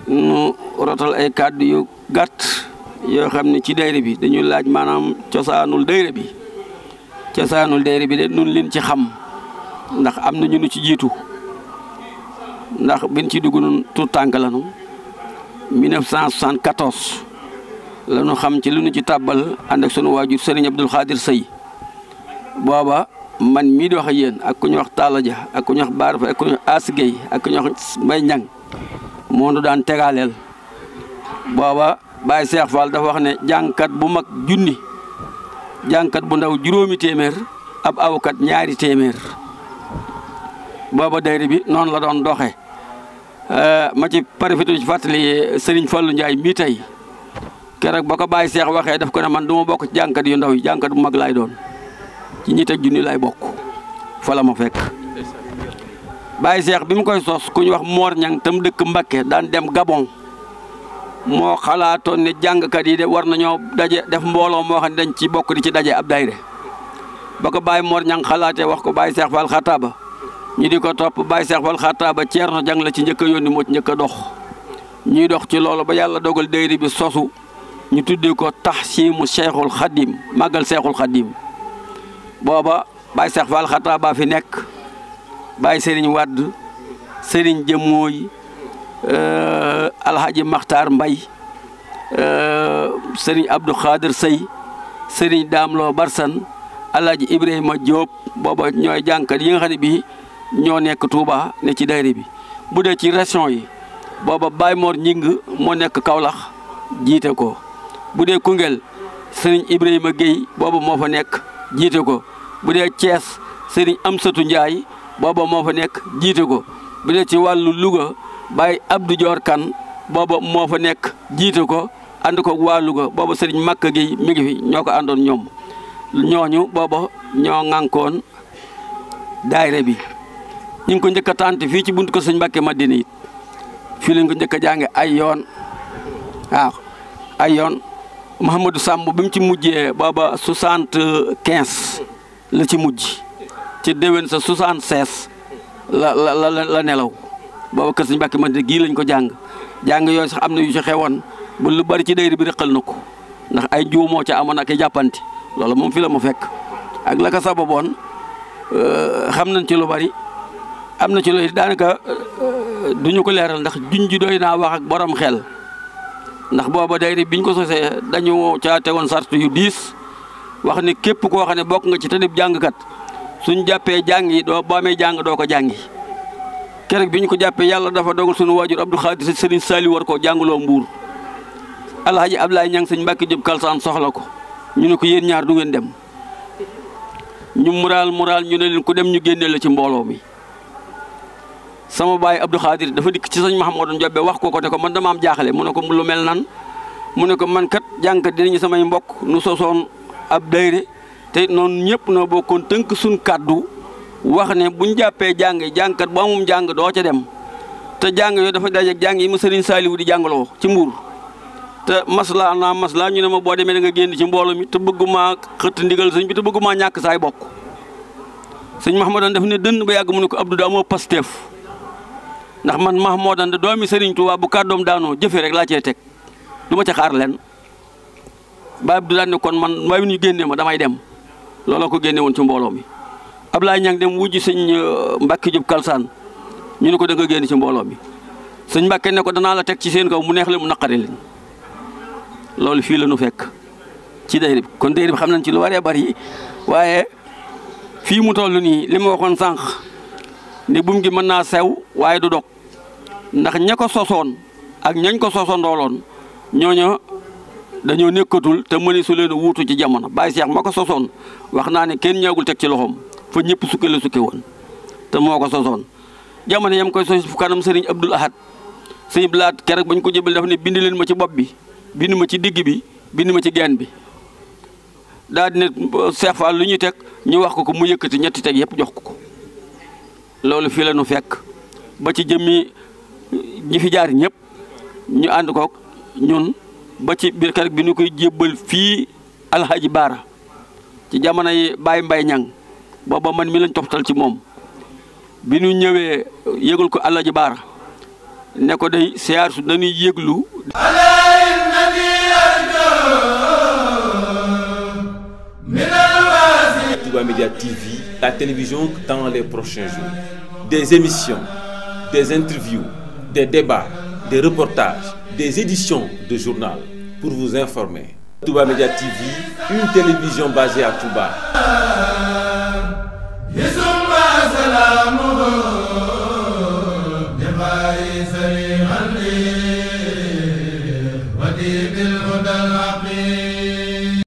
nu rotal ay kàddu yu gàtt yoo xam ne ci dayre bi dañuy laaj maanaam cosaanul dayre bi de nun leen ci xam ndax am na ñu nu ci jiitu ndax biñ ci dugg nun tout tànk lanu 1974 la ñu xam ci lu ñu ci tàbbal ànd ak sunu waajur Serigne Abdul Xaadir Sëy booba man mii di wax ak yéen ak ku ñu wax Talla Dia ak ku ñu wax Baar Fa ak ku ñu wax As Gueye ak ku ñu wax Mbay Ñang moo nu daan tegaaleel booba Baye Cheikh Fall dafa wax ne jàngkat bu mag junni jàngkat bu ndaw juróomi téeméer ab awkat ñaari téeméer booba dayre bi noonu la doon doxe ma ci profité ci fàttali Serigne Fallou Ndiaye mii tey keroog ba ko Baye Cheikh waxee daf ko ne man du ma bokk ci jàngkat yu ndaw yi jàngkat bu mag laay doon ci ñi teg junni laay bokk fa la ma fekk Baye Cheikh bi mu koy sos ku ñu wax Mor Ñang tam dëkk Mbakke daan dem Gabon moo xalaatoon ne jàngkat yi de war nañoo daje def mbooloo moo xam ne dañ ci bokk di ci daje ab dayre ba ko Baye Mor Ñang xalaatee wax ko Baye Cheikh Fall Xataaba ñu di ko topp Baye Cheikh Fall Xataaba Ceerno Jang la ci njëkk a yónni moo ci njëkk a dox ñuy dox ci loolu ba yàlla dogal dayre bi sosu ñu tuddee ko Taxsiimu Cheikhul Xadim màggal Cheikhul Xadim booba Baye Cheikh Fall Xataaba fi nekk Baye Serigne Wadd Serigne Jëmmooy Alhaji Maxtaar Mbay Serigne Abdou Khadir Sëy Serigne Daamloo Barsan Alhaji Ibrahima Diop booba ñooy jàngkat yi nga xam ne bii ñoo nekk Touba ne ci dayre bi bu dee ci région yi booba Baye Mor Ñing moo nekk Kaolack jiite ko bu dee Koungheul Serigne Ibrahima Guèye booba moo fa nekk jiite ko bu dee Thiès Serigne Amsatou Ndiaye booba moo fa nekk jiite ko bu dee ci wàllu Louga Baye Abdou Dior Kane booba moo fa nekk jiite ko ànd ko waa Louga booba Serigne Makka Guèye mi ngi fi ñoo ko àndoon ñoom ñooñu booba ñoo ŋànkoon daayre bi ñu ngi ko njëkk a tànt fii ci buntu ko sëñ Mbàkke Madina it fii lañ ko njëkk a jànge ay yoon waaw ay yoon Mouhamadou Samb bi mu ci mujjee booba 75 la ci mujj ci déwén sa 76 la nelaw booba kër sëñ Mbàkke Madina gii lañ ko jàng yooyu sax am na yu ci xewoon bu lu bari ci dayre bi rëqal na ko ndax ay juumoo ca amoon ak i jàppanti loolu moom fi la mu fekk ak la ko sababoon xam nañ ci lu bari am na ci lu daanaka duñu ko leeral ndax junj doy naa wax ak borom xel ndax booba dayre biñ ko sosee dañu caa tegoon sart yu diis wax ne képp koo xam ne bokk nga ci te dib jàngkat suñ jàppee jàng yi doo boo amee jàng doo ko jàngi keroog bi ñu ko jàppee yàlla dafa dogal suñu waajur Abdou Khadir Serigne Saliou war koo jàngaloo Mbuur Alhaji Ablaye Ñang sëñ Mbàkke Jóob Kalsaan soxla ko ñu ne ko yéen ñaar du ngeen dem ñu mural ñu ne leen ku dem ñu génne la ci mbooloo mi sama baay Abdou Khadir dafa dikk ci sëñ Mahamadou Jobbe wax ko ne ko man dama am jaaxle mu ne ko lu mel nan mu ne ko man kat jàngkat dinañu samay mbokk nu sosoon ab dayre te noonu ñëpp noo bokkoon tënk suñ kàddu wax ne buñ jàppee jàngkat bu amum jàng doo ca dem te jàng yooyu dafa dajeeg jàng yi ma Serigne Saliou di jàngaloo ci Mbuur te masla ñu ne ma boo demee da nga génn ci mbooloo mi te bëgguma xëtt ndigal sëñ bi te bëgguma ñàkk saay bokk sëñ Mahamadan daf ne dënn ba yàgg mu ne ko Abdou daa moo Pastef ndax man Mahamadan da doomi Serigne Touba bu kàddoom daanoo jëfe rek laa cee teg du ma ca xaar leen ba Abdou daan ne kon man waaye ñu génnee ma damay dem looloo ko génne woon ci mbooloo mi Ablaye Ñang dem wujj sëñ Mbàkke Jóob Kalsaan ñu ne ko da nga génn ci mbooloo mi sëñ Mbàkke ne ko danaa la teg ci seen kaw mu neex leen mu naqari leen loolu fii la nu fekk ci dayre bi kon dayre bi xam nañ ci lu waree bari waaye fii mu toll nii li ma waxoon sànq ne buum gi mën naa sew waaye du dog ndax ña ko sosoon ak ñañ ko sosoondooloon ñooñu dañoo nekkatul te mëni su leen wuutu ci jamono Baye Cheikh ma ko sosoon wax naa ne kenn ñaagul teg ci loxoom fa ñëpp sukke la sukke woon te moo ko sosoon jamono yam koy sos fu kanam Serigne Abdoul Ahad sëñ Blaat keroog bañ ko jëbal dafa ne bind leen ma ci bopp bi bind ma ci digg bi bind ma ci genn bi daal di ne Cheikh Fall lu ñuy teg ñu wax ko mu yëkkati ñetti teg yëpp jox ko loolu fii la nu fekk ba ci jëmmi ñi fi jaar ñëpp ñu ànd koog ñun ba ci biir keroog bi ñu koy jébbal fii Alhaji Baara ci jamono yi Baye Mbay Ñang booba man mi lañ toftal ci moom bi ñu ñëwee yëgul ko Alhaji Baara ne ko day siyaar su dañuy yëglu Touba Média TV, la télévision dans les prochains jours. Des émissions, des interviews, des débats, des reportages, des éditions de journal pour vous informer. Touba Média TV, une télévision basée à Touba.